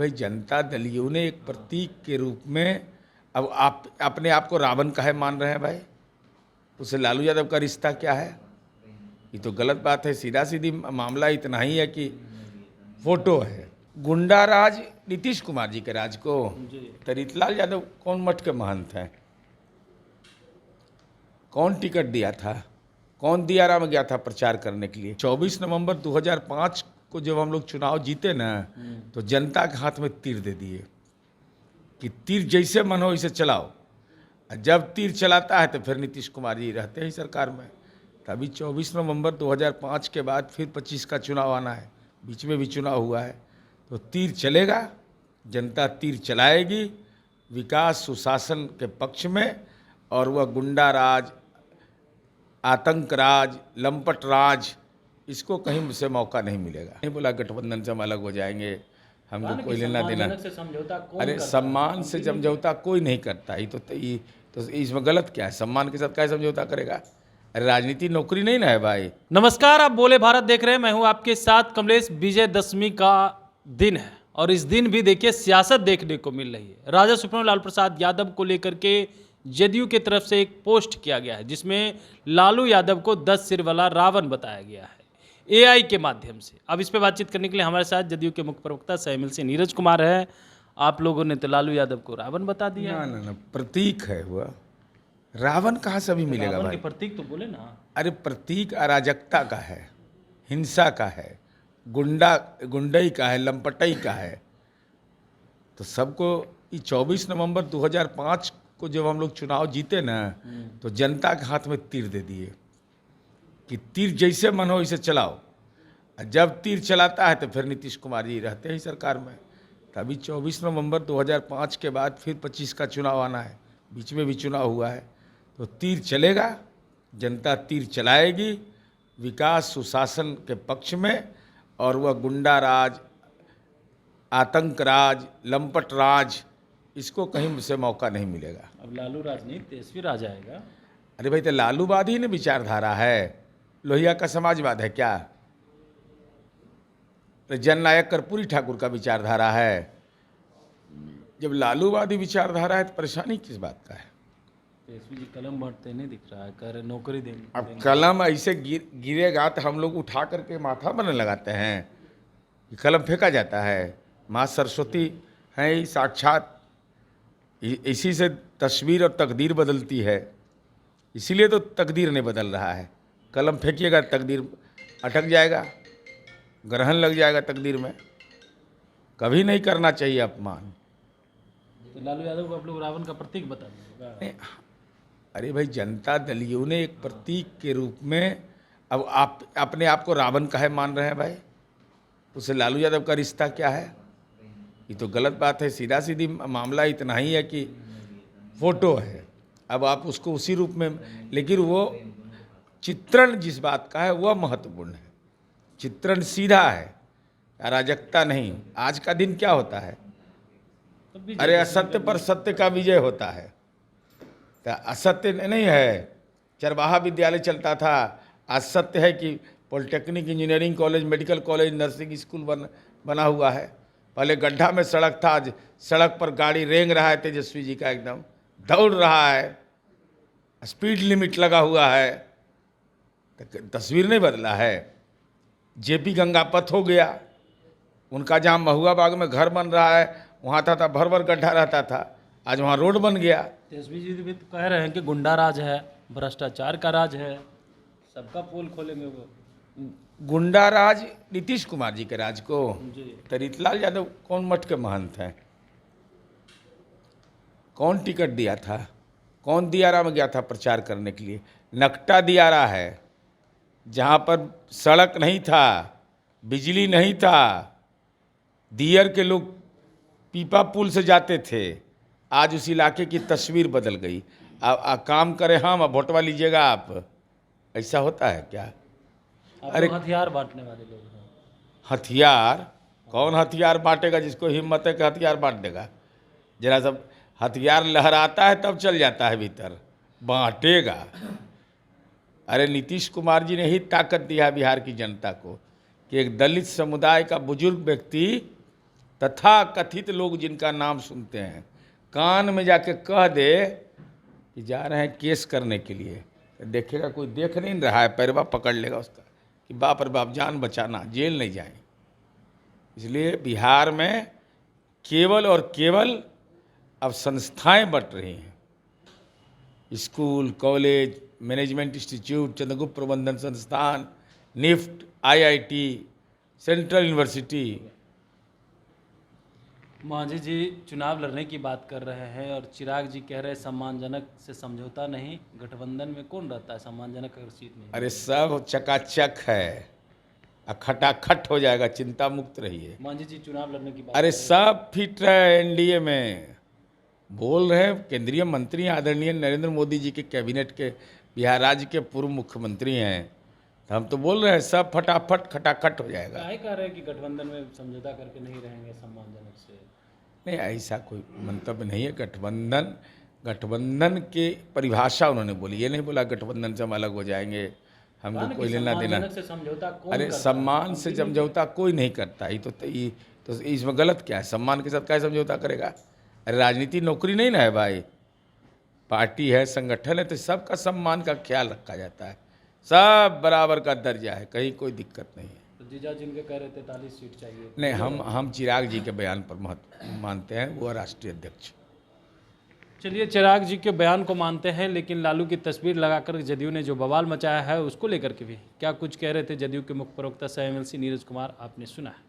भाई जनता दलियों ने एक प्रतीक के रूप में अब आप अपने आप को रावण काहे मान रहे हैं भाई? उससे लालू यादव का रिश्ता क्या है? ये तो गलत बात है। सीधा सीधी मामला इतना ही है कि फोटो है। गुंडा राज नीतीश कुमार जी के राज को तो रीतलाल यादव कौन मठ के महंत हैं? कौन टिकट दिया था? कौन दियारा में गया था प्रचार करने के लिए? 24 नवंबर 2005 को जब हम लोग चुनाव जीते ना, तो जनता के हाथ में तीर दे दिए कि तीर जैसे मन हो वैसे चलाओ। जब तीर चलाता है तो फिर नीतीश कुमार जी रहते हैं सरकार में। तभी 24 नवंबर 2005 के बाद फिर 25 का चुनाव आना है, बीच में भी चुनाव हुआ है, तो तीर चलेगा, जनता तीर चलाएगी विकास सुशासन के पक्ष में। और वह गुंडा राज, आतंक राज, लंपट राज, इसको कहीं से मौका नहीं मिलेगा। नहीं बोला गठबंधन से हम अलग हो जाएंगे, हमको कोई लेना देना। अरे सम्मान से समझौता कोई नहीं करता। ही तो इसमें गलत क्या है? सम्मान के साथ क्या समझौता करेगा? अरे राजनीति नौकरी नहीं ना है भाई। नमस्कार, आप बोले भारत देख रहे हैं, मैं हूं आपके साथ कमलेश। विजयदशमी का दिन है और इस दिन भी देखिए सियासत देखने को मिल रही है। राजा सुप्रीमो लालू प्रसाद यादव को लेकर के जदयू की तरफ से एक पोस्ट किया गया है जिसमें लालू यादव को 10 सिर वाला रावण बताया गया है एआई के माध्यम से। अब इस पे बातचीत करने के लिए हमारे साथ जदयू के मुख्य प्रवक्ता सहमिल से नीरज कुमार है। आप लोगों ने तो लालू यादव को रावण बता दिया। ना प्रतीक है वह, रावण कहाँ से भी मिलेगा रावण भाई? के प्रतीक तो बोले ना। अरे प्रतीक अराजकता का है, हिंसा का है, गुंडई का है, लंपटई का है। तो सबको 24 नवंबर 2005 को जब हम लोग चुनाव जीते ना, तो जनता के हाथ में तीर दे दिए कि तीर जैसे मन हो वैसे चलाओ। जब तीर चलाता है तो फिर नीतीश कुमार जी रहते हैं सरकार में। तभी 24 नवंबर 2005 के बाद फिर 25 का चुनाव आना है, बीच में भी चुनाव हुआ है, तो तीर चलेगा, जनता तीर चलाएगी विकास सुशासन के पक्ष में। और वह गुंडा राज, आतंक राज, लंपट राज, इसको कहीं से मौका नहीं मिलेगा। अब लालू राज नहीं, तेजस्वी राज आएगा। अरे भाई, तो लालूवाद ही ने विचारधारा है, लोहिया का समाजवाद है क्या? तो जननायक कर्पूरी ठाकुर का विचारधारा है। जब लालूवादी विचारधारा है तो परेशानी किस बात का है? तेजस्वी जी कलम बांटते नहीं दिख रहा है, कह रहे नौकरी देंगे। अब कलम ऐसे गिरेगा तो हम लोग उठा करके माथा पर लगाते हैं कि कलम फेंका जाता है। माँ सरस्वती हैं ही साक्षात, इसी से तस्वीर और तकदीर बदलती है। इसीलिए तो तकदीर नहीं बदल रहा है। कलम फेंकिएगा तकदीर अटक जाएगा, ग्रहण लग जाएगा तकदीर में। कभी नहीं करना चाहिए अपमान। तो लालू यादव को आप लोग रावण का प्रतीक बता दीजिएगा। अरे भाई, जनता दलियों ने एक प्रतीक के रूप में अब आप अपने आप को रावण काहे मान रहे हैं भाई? उससे लालू यादव का रिश्ता क्या है? ये तो गलत बात है। सीधा सीधी मामला इतना ही है कि फोटो है। अब आप उसको उसी रूप में, लेकिन वो चित्रण जिस बात का है वह महत्वपूर्ण है। चित्रण सीधा है, अराजकता नहीं। आज का दिन क्या होता है? अरे असत्य पर सत्य का विजय होता है। तो असत्य नहीं है, चरवाहा विद्यालय चलता था। आज सत्य है कि polytechnic, engineering college, medical college, nursing school बना हुआ है। पहले गड्ढा में सड़क था, आज सड़क पर गाड़ी रेंग रहा है तेजस्वी जी का, एकदम दौड़ रहा है, स्पीड लिमिट लगा हुआ है। तस्वीर नहीं बदला है। जेपी गंगापथ हो गया, उनका जहाँ महुआ बाग में घर बन रहा है वहाँ था भर भर गड्ढा रहता था, आज वहाँ रोड बन गया। तेजस्वी जी भी तो कह रहे हैं कि गुंडा राज है, भ्रष्टाचार का राज है, सबका पोल खोलेंगे वो। गुंडा राज नीतीश कुमार जी के राज को तो रीतलाल यादव कौन मठ के महंत हैं? कौन टिकट दिया था? कौन दियारा में गया था प्रचार करने के लिए? नकटा दियारा है, जहाँ पर सड़क नहीं था, बिजली नहीं था, दियर के लोग पीपा पुल से जाते थे। आज उस इलाके की तस्वीर बदल गई। काम करें हम, अब वोटवा लीजिएगा आप, ऐसा होता है क्या? अरे हथियार बांटने वाले लोग हैं। हथियार? कौन हथियार बांटेगा? जिसको हिम्मत है कि हथियार बांट देगा। जरा सब हथियार लहराता है तब चल जाता है भीतर, बांटेगा। अरे नीतीश कुमार जी ने ही ताकत दिया है बिहार की जनता को कि एक दलित समुदाय का बुजुर्ग व्यक्ति तथा कथित लोग जिनका नाम सुनते हैं, कान में जाके कह दे कि जा रहे हैं केस करने के लिए, तो देखेगा कोई देख नहीं रहा है, पैरवा पकड़ लेगा उसका कि बाप रे बाप जान बचाना, जेल नहीं जाए। इसलिए बिहार में केवल और केवल अब संस्थाएं बट रही हैं, school, college, management institute, Chandragupt प्रबंधन संस्थान, NIFT, IIT, central university. Manjhi ji चुनाव लड़ने की बात कर रहे हैं और चिराग जी कह रहे हैं सम्मानजनक से समझौता नहीं, गठबंधन में कौन रहता है सम्मानजनक अगर सीट नहीं? अरे सब चकाचक है, खटाखट हो जाएगा, चिंता मुक्त रहिए। मांझी जी चुनाव लड़ने की बात अरे कर रहे सब फिट है एनडीए में, बोल रहे हैं केंद्रीय मंत्री आदरणीय नरेंद्र मोदी जी के कैबिनेट के बिहार राज्य के पूर्व मुख्यमंत्री हैं, तो हम तो बोल रहे हैं सब फटाफट खटाखट हो जाएगा। काहे कह रहे हैं कि गठबंधन में समझौता करके नहीं रहेंगे सम्मानजनक से? नहीं, ऐसा कोई मंतव्य नहीं है। गठबंधन के परिभाषा उन्होंने बोली, ये नहीं बोला गठबंधन से हम अलग हो जाएंगे, हमको कहा कोई कि लेना देना। सम्मानजनक से समझौता कौन अरे करता है? सम्मान से समझौता कोई नहीं करता, तो इसमें गलत क्या है? सम्मान के साथ क्या समझौता करेगा? अरे राजनीति नौकरी नहीं ना है भाई, पार्टी है, संगठन है, तो सबका सम्मान का ख्याल रखा जाता है, सब बराबर का दर्जा है, कहीं कोई दिक्कत नहीं है। तो जीजा जिनके कह रहे 43 सीट चाहिए, नहीं, हम चिराग जी के बयान पर महत्व मानते हैं, वो राष्ट्रीय अध्यक्ष। चलिए चिराग जी के बयान को मानते हैं, लेकिन लालू की तस्वीर लगाकर जदयू ने जो बवाल मचाया है उसको लेकर के भी क्या कुछ कह रहे थे जदयू के मुख्य प्रवक्ता सह एमएलसी नीरज कुमार, आपने सुना है।